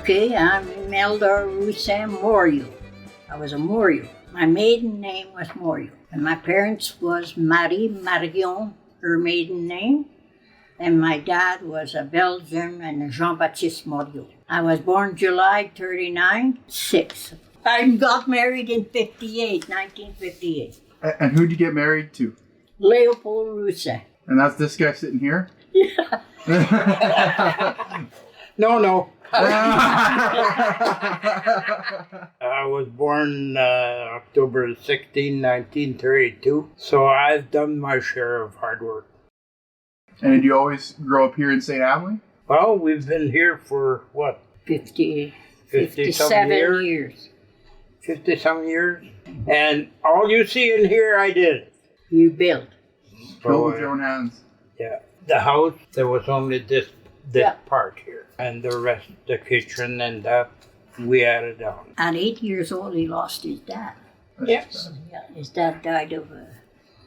Okay, I'm Imelda Roussin Morio. I was a Morio. My maiden name was Morio. And my parents was Marie Marion, her maiden name. And my dad was a Belgian and Jean-Baptiste Morio. I was born July 39, 6. I got married in 1958. And who'd you get married to? Leopold Roussin. And that's this guy sitting here? Yeah. No. I was born October 16, 1932, so I've done my share of hard work. And did you always grow up here in Ste Amelie? Well, we've been here for, what? 57 years. 50-some years. And all you see in here, I did it. You built. Built with your own hands. Yeah. The house, there was only this part here. And the rest, the kitchen and that, we added on. At 8 years old, he lost his dad. Yes. Yeah, his dad died of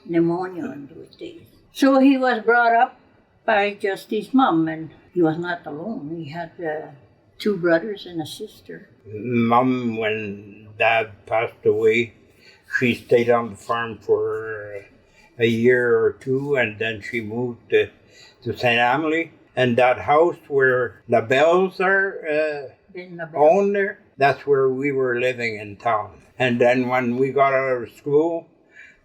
pneumonia in those days. So he was brought up by just his mom, and he was not alone. He had 2 brothers and a sister. Mom, when Dad passed away, she stayed on the farm for a year or 2, and then she moved to Ste Amelie. And that house where the Bells are owned there, that's where we were living in town. And then when we got out of school,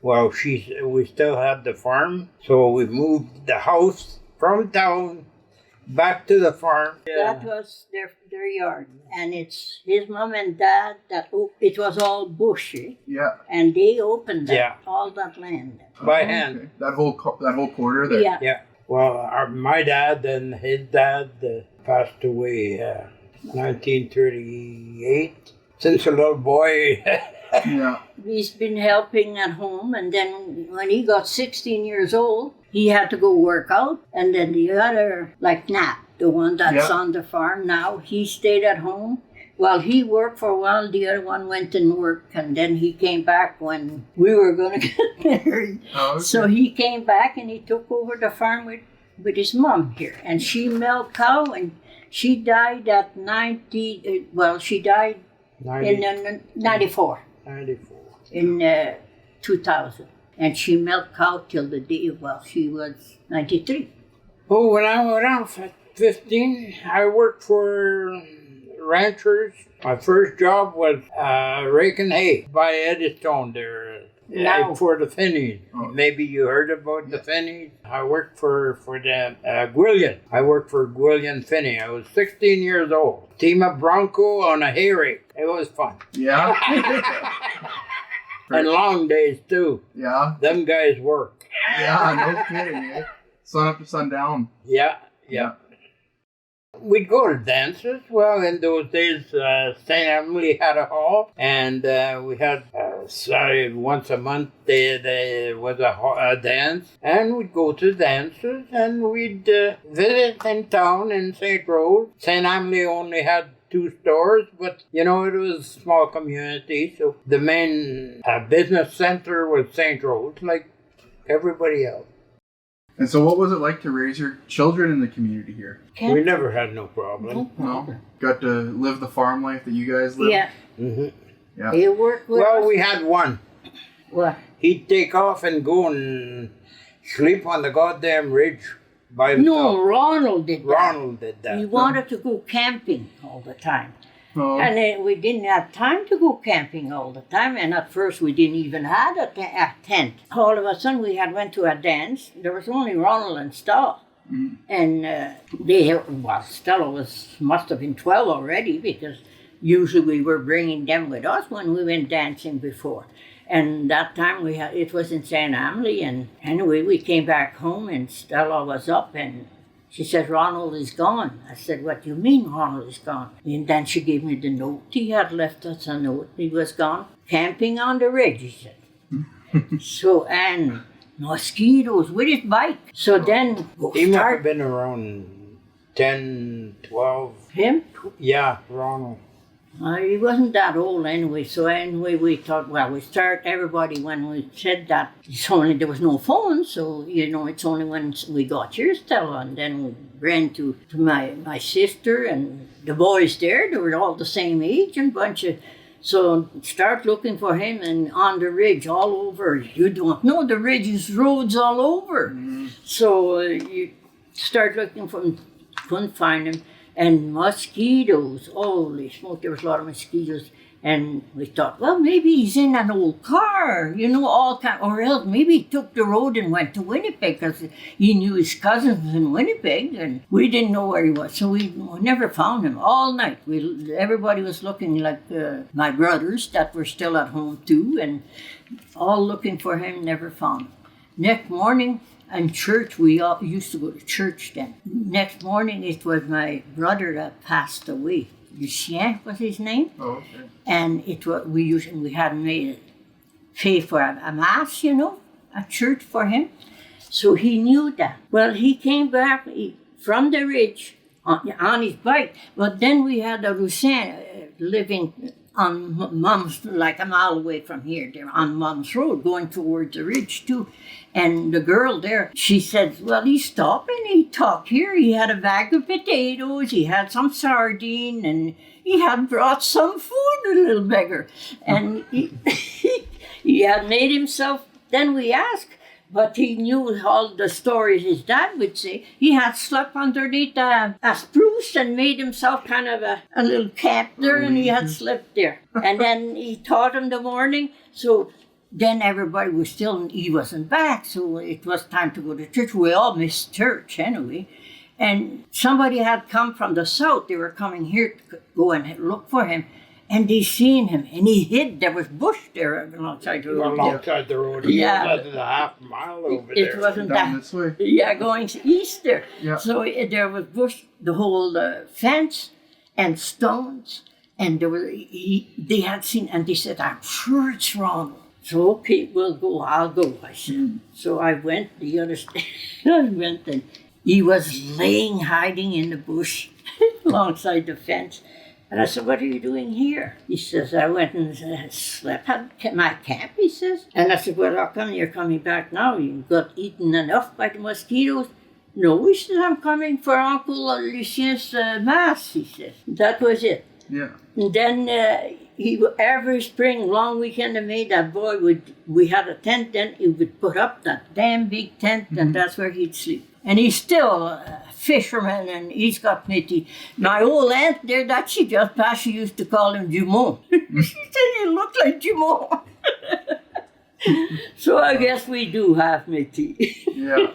well, we still had the farm, so we moved the house from town back to the farm. That was their yard, and it's his mom and dad it was all bushy. Yeah. And they opened all that land by hand. Okay. That whole quarter there. Yeah. Well, my dad and his dad passed away 1938. Since a little boy. Yeah. He's been helping at home, and then when he got 16 years old, he had to go work out. And then the other, like Nat, the one that's on the farm now, he stayed at home. Well, he worked for a while, the other one went and worked, and then he came back when we were going to get married. Oh, okay. So he came back and he took over the farm with his mom here. And she milked cow, and she died at 90, she died in 94. 94. In 2000. And she milked cow till the day, she was 93. Oh, when I went out at 15, I worked for ranchers. My first job was raking hay by Eddystone there for the Finneys. Oh. Maybe you heard about the Finneys. I worked for the Gwillian. I worked for Gwillian Finney. I was 16 years old. Team of Bronco on a hay rake. It was fun. Yeah. And long days too. Yeah. Them guys work. Yeah, no kidding, eh? Sun up to sundown. Yeah. We'd go to dances. Well, in those days, Ste Amelie had a hall, and we had, once a month, there was a dance, and we'd go to dances, and we'd visit in town in St. Rose. Ste Amelie only had 2 stores, but, it was a small community, so the main business center was St. Rose, like everybody else. And so what was it like to raise your children in the community here? We never had no problem. No? Got to live the farm life that you guys lived? Yeah. Mm-hmm. Yeah. You worked with us? We had one. What? He'd take off and go and sleep on the goddamn ridge by himself. No, Ronald did that. Ronald did that. He wanted to go camping all the time. Oh. And then we didn't have time to go camping all the time. And at first we didn't even have a tent. All of a sudden we went to a dance. There was only Ronald and Stella. Mm. And Stella must have been 12 already, because usually we were bringing them with us when we went dancing before. And that time it was in Ste Amelie. And anyway, we came back home and Stella was up and she said, Ronald is gone. I said, what do you mean Ronald is gone? And then she gave me the note. He had left us a note. He was gone. Camping on the ridge, he said. And mosquitoes with his bike. So then he must have been around 10, 12. Him? Yeah, Ronald. He wasn't that old anyway, so anyway we thought, well, we start everybody when we said that it's only there was no phone, so it's only when we got here, Stella, and then we ran to my sister and the boys there. They were all the same age and bunch of. So start looking for him, and on the ridge all over. You don't know the ridge is roads all over. Mm-hmm. So you start looking for him, couldn't find him. And mosquitoes, holy smoke, there was a lot of mosquitoes. And we thought, well, maybe he's in an old car, or else maybe he took the road and went to Winnipeg because he knew his cousin was in Winnipeg and we didn't know where he was. So we never found him all night. Everybody was looking, like my brothers that were still at home too, and all looking for him, never found him. Next morning, in church, we all used to go to church then. Next morning, it was my brother that passed away. Lucien was his name. Oh, okay. And we had made pay for a mass, at church for him. So he knew that. Well, he came back from the ridge on his bike. But then we had a Roussin living on Mom's, like a mile away from here, there on Mom's Road, going towards the ridge too. And the girl there, she said, well, he stopped and he talked here. He had a bag of potatoes, he had some sardine, and he had brought some food, a little beggar. And he had made himself, then we asked, but he knew all the stories his dad would say. He had slept underneath a spruce and made himself kind of a little camp there, and he had slept there. And then he taught him the morning, so then everybody was still, he wasn't back, so it was time to go to church. We all missed church anyway. And somebody had come from the south. They were coming here to go and look for him. And they seen him, and he hid. There was bush there alongside the road. Alongside the road. Yeah. It was a half mile over there. It wasn't Down that. this way. Yeah, going east there. Yeah. So there was bush, the whole fence, and stones. And they had seen, and they said, I'm sure it's wrong. So, okay, we'll go. I'll go, I said. Mm. So I went, you understand? I went, and he was hiding in the bush alongside the fence. And I said, what are you doing here? He says, I went and slept at my camp, he says. And I said, well, how come you're coming back now? You got eaten enough by the mosquitoes? No, he says, I'm coming for Uncle Lucien's mass, he says. That was it. Yeah. And then every spring, long weekend of May, that boy we had a tent, then he would put up that damn big tent, and that's where he'd sleep. And he's still a fisherman, and he's got Metis. My old aunt there that she just passed, she used to call him Dumont. She said he looked like Dumont. So I guess we do have Metis. Yeah.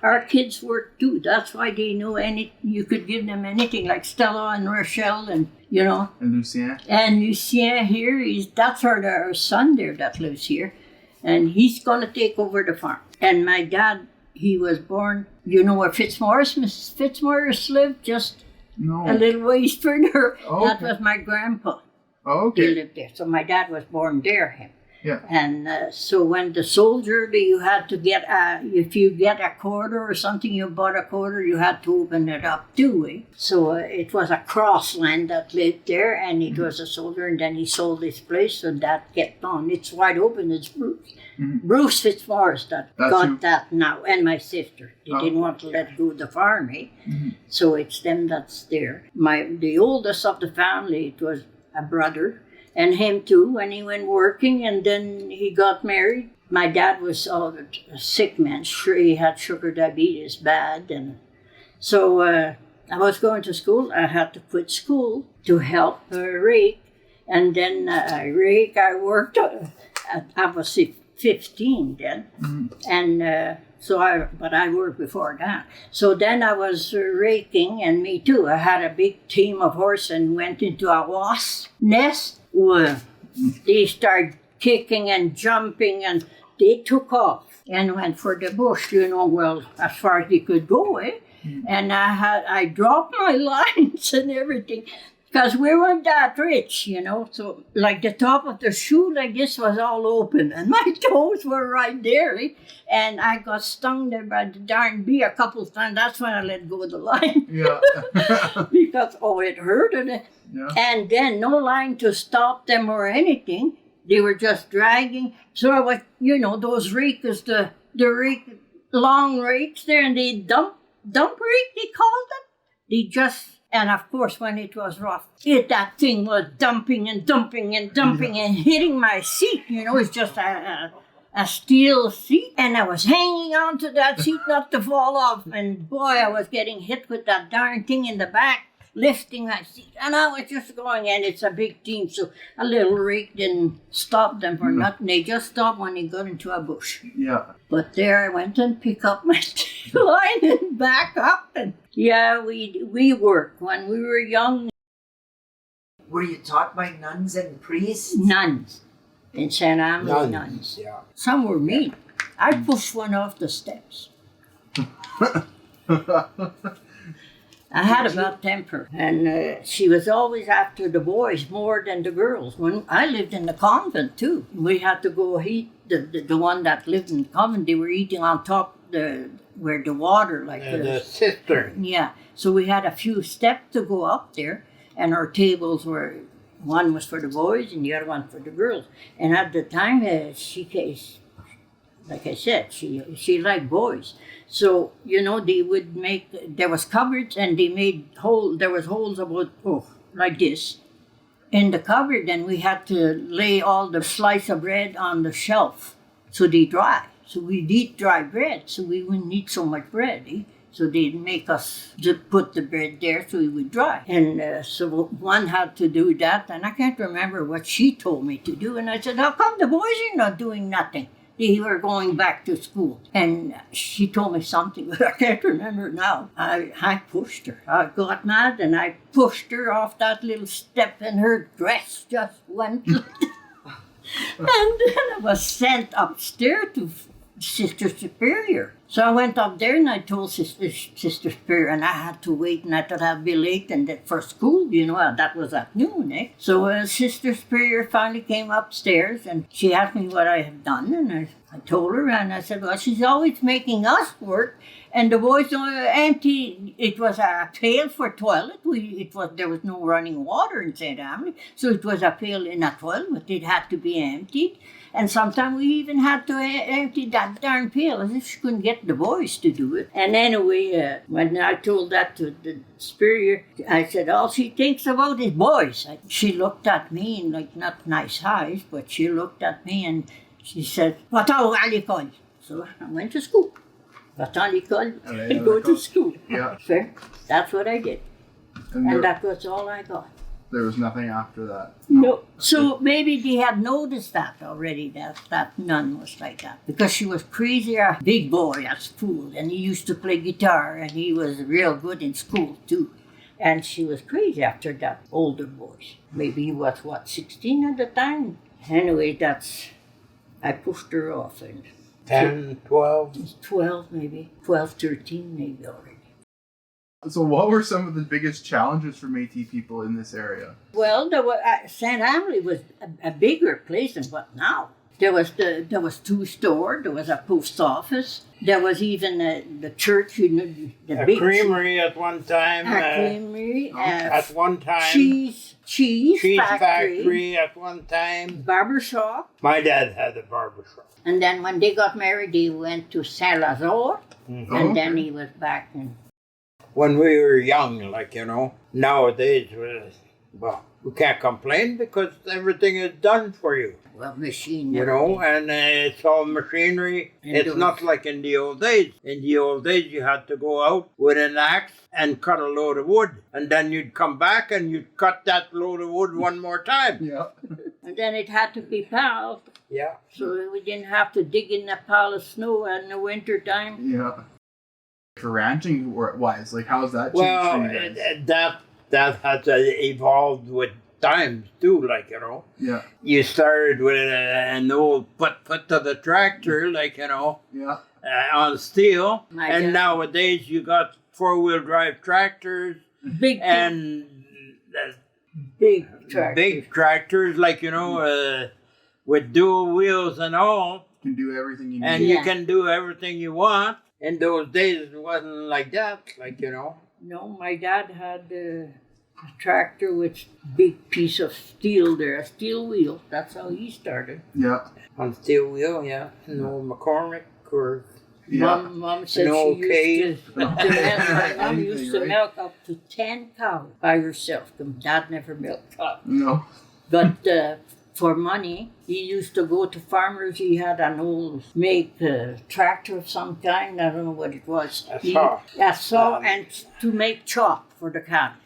Our kids work too. That's why they know you could give them anything, like Stella and Rochelle and, And Lucien. And Lucien here, that's our son there that lives here. And he's going to take over the farm. And my dad, he was born, where Mrs. Fitzmaurice lived, just a little ways further. Oh, that okay. was my grandpa. Oh, okay. He lived there. So my dad was born there, him. Yeah. And so when the soldier, you had to get, if you get a quarter or something, you bought a quarter, you had to open it up too. Eh? So it was a crossland that lived there, and it was a soldier, and then he sold his place, so that kept on. It's wide open, it's Bruce. Mm-hmm. Bruce Fitzmaurice that got that now, and my sister. They didn't want to let go of the farm, eh? Mm-hmm. So it's them that's there. The oldest of the family, it was a brother, and him too, when he went working, and then he got married. My dad was a sick man. Sure, he had sugar diabetes bad, and so I was going to school. I had to quit school to help rake, and then I worked. I was 15 then, and but I worked before that. So then I was raking, and me too. I had a big team of horses and went into a wasp nest. Well, they started kicking and jumping, and they took off and went for the bush, well, as far as they could go, eh? And I dropped my lines and everything. Because we weren't that rich, you know. So, like the top of the shoe, like this, was all open, and my toes were right there. Eh? And I got stung there by the darn bee a couple of times. That's when I let go of the line. Yeah. Because, it hurt. Yeah. And then no line to stop them or anything. They were just dragging. So I was, those rakers, the rake, long rakes there, and they dump rake, they called it. They just, and of course, when it was rough, that thing was dumping and dumping and dumping and hitting my seat. It's just a steel seat. And I was hanging on to that seat not to fall off. And boy, I was getting hit with that darn thing in the back, lifting my seat. And I was just going, and it's a big team. So a little rake didn't stop them for nothing. They just stopped when they got into a bush. Yeah. But there I went and picked up my line and back up. And yeah, we worked when we were young. Were you taught by nuns and priests? Nuns. In Ste Amelie, nuns. Yeah. Some were mean. I pushed one off the steps. I had a bad temper, and she was always after the boys more than the girls. When I lived in the convent too, we had to go eat. The one that lived in the convent, they were eating on top where the water, like The cistern. Yeah, so we had a few steps to go up there, and our tables were, one was for the boys and the other one for the girls. And at the time, like I said, she liked boys. So, they would there was cupboards, and they made there was holes about, like this in the cupboard, and we had to lay all the slice of bread on the shelf so they dry. So we'd eat dry bread, so we wouldn't eat so much bread. Eh? So they'd make us put the bread there so it would dry. And so one had to do that, and I can't remember what she told me to do. And I said, how come the boys are not doing nothing? They were going back to school. And she told me something, but I can't remember now. I pushed her. I got mad, and I pushed her off that little step, and her dress just went. And then I was sent upstairs to Sister Superior. So I went up there and I told Sister Superior, and I had to wait, and I thought I'd be late and for school, that was at noon, eh? So Sister Superior finally came upstairs, and she asked me what I had done, and I told her, and I said, well, she's always making us work, and the boys don't empty. It was a pail for toilet. There was no running water in Ste Amelie, so it was a pail in a toilet, but it had to be emptied. And sometimes we even had to empty that darn pail, as if she couldn't get the boys to do it. And anyway, when I told that to the superior, I said, all she thinks about is boys. She looked at me, and not nice eyes, but she looked at me and she said, what are you called? So I went to school. What are you called? And go to school. Yeah. So that's what I did. And that was all I got. there was nothing after that. No. So maybe they had noticed that already, that nun was like that. Because she was crazy, a big boy at school, and he used to play guitar, and he was real good in school too. And she was crazy after that older boys. Maybe he was, 16 at the time? Anyway, I pushed her off. And 10, 12? 12 maybe, 12, 13 maybe already. So what were some of the biggest challenges for Métis people in this area? Well, Ste Amelie was a bigger place than what now. There was two stores. There was a post office. There was even the church. The big creamery at one time. Creamery. At one time. Cheese factory at one time. Barber shop. My dad had a barber shop. And then when they got married, they went to Saint-Lazare. Mm-hmm. And then he was back in. When we were young, nowadays, we can't complain because everything is done for you. Well, machine. And it's all machinery. It's not like in the old days. In the old days, you had to go out with an axe and cut a load of wood. And then you'd come back and you'd cut that load of wood one more time. Yeah. And then it had to be piled. Yeah. So we didn't have to dig in a pile of snow in the winter time. Yeah. For ranching wise, how's that changed for you guys? That has evolved with times too, Yeah. You started with an old put to the tractor, Yeah. On steel. And nowadays you got 4-wheel drive tractors. Big and Big tractor. Big tractors, like, with dual wheels and all, You can do everything you need. and Yeah. you can do everything you want. In those days, it wasn't like that, No, my dad had a tractor with big piece of steel there, a steel wheel. That's how he started. Yeah. on steel wheel, yeah. No McCormick or Yeah. Mom said No she cave. used to milk. My mom used to Anything, right? milk up to 10 cows by herself. Dad never milked cows. No. But for money, he used to go to farmers. He had an old make tractor of some kind. I don't know what it was. A saw. A saw, and to make chalk for the cattle.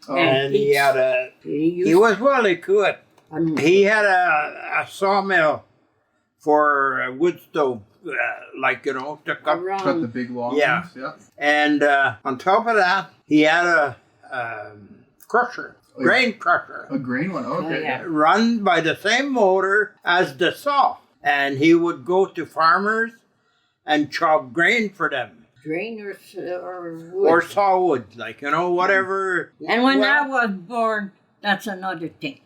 Oh. and he had a. He He was well equipped. used He had a sawmill for a wood stove, to cut. Cut the around. big long Yeah. ones. Yeah. And on top of that, he had a crusher, Oh, grain crusher, A grain one. Okay. yeah. run by the same motor as the saw. And he would go to farmers and chop grain for them. Grain or wood. Or saw wood, whatever. And when Well, I was born, that's another thing.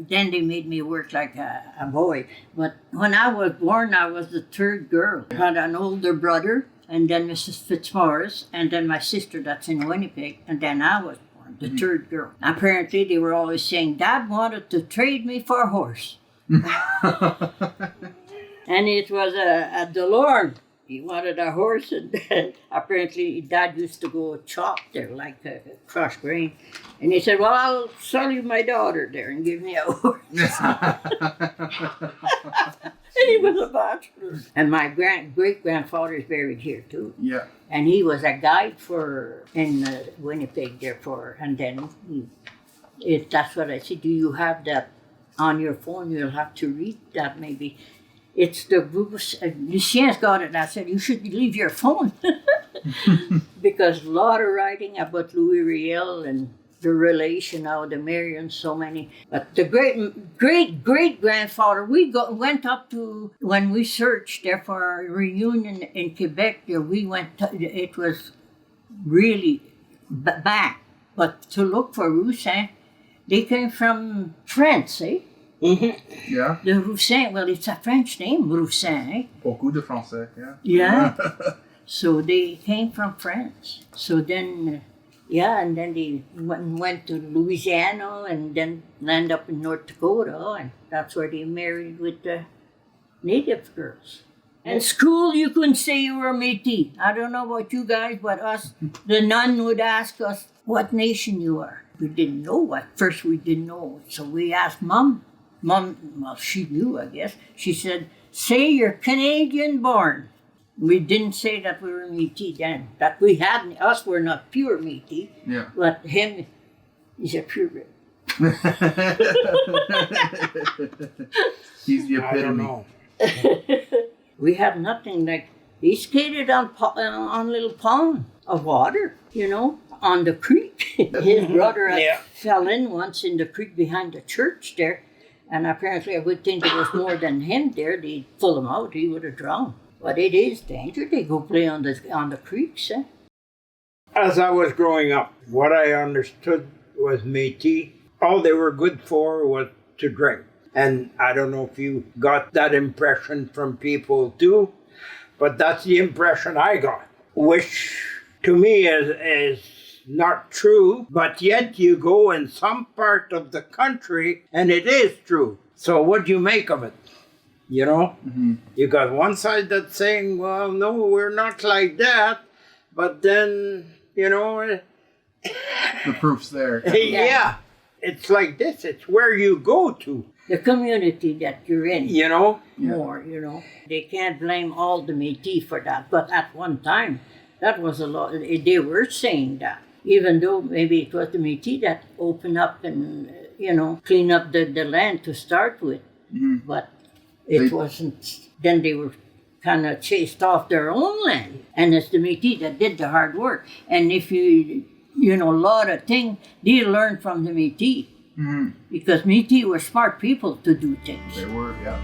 Then they made me work like a boy. But when I was born, I was the third girl. I had an older brother, and then Mrs. Fitzmaurice, and then my sister that's in Winnipeg, and then I was born, the third girl. Apparently, they were always saying, Dad wanted to trade me for a horse. And it was a DeLorme. He wanted a horse, and apparently Dad used to go chop there, like crush grain. And he said, well, I'll sell you my daughter there and give me a horse. And he was a bachelor. And my great-grandfather is buried here, too. Yeah. And he was a guide in Winnipeg, therefore. And then that's what I said. Do you have that on your phone? You'll have to read that maybe. It's the Lucien's got it. I said, you should leave your phone. Because a lot of writing about Louis Riel and the relation of the Marion, so many. But the great-grandfather, went up to, when we searched there for our reunion in Quebec, there we went, it was really back. But to look for Roussin, they came from France, eh? Yeah. The Roussin, well, it's a French name, Roussin, eh? Beaucoup de français. Yeah. Yeah. So they came from France. So then, and then they went to Louisiana and then landed up in North Dakota, and that's where they married with the native girls. And school, you couldn't say you were Métis. I don't know about you guys, but us, the nun would ask us what nation you are. We didn't know. At first, we didn't know. So we asked Mom. Mom, well, she knew, I guess. She said, say you're Canadian born. We didn't say that we were Métis then. That we hadn't, us were not pure Métis. Yeah. But him, he's a purebred. He's the I don't epitome. know. We had nothing like, he skated on little pond of water, on the creek. His brother Yeah. fell in once in the creek behind the church there. And apparently I would think there was more than him there. They'd pull him out, he would have drowned. But it is danger. They go play on the creeks, eh? As I was growing up, what I understood was Métis. All they were good for was to drink. And I don't know if you got that impression from people too, but that's the impression I got, which to me is not true, but yet you go in some part of the country and it is true. So what do you make of it? Mm-hmm. You got one side that's saying, well, no, we're not like that, but then, The proof's there. yeah, it's like this. It's where you go to, The community that you're in. More, They can't blame all the Métis for that. But at one time, that was a lot. They were saying that. Even though maybe it was the Métis that opened up and, clean up the land to start with. Mhm. But it wasn't. Then they were kind of chased off their own land. And it's the Métis that did the hard work. And if a lot of things, they learned from the Métis. Mm-hmm. Because Métis were smart people to do things. They were, yeah.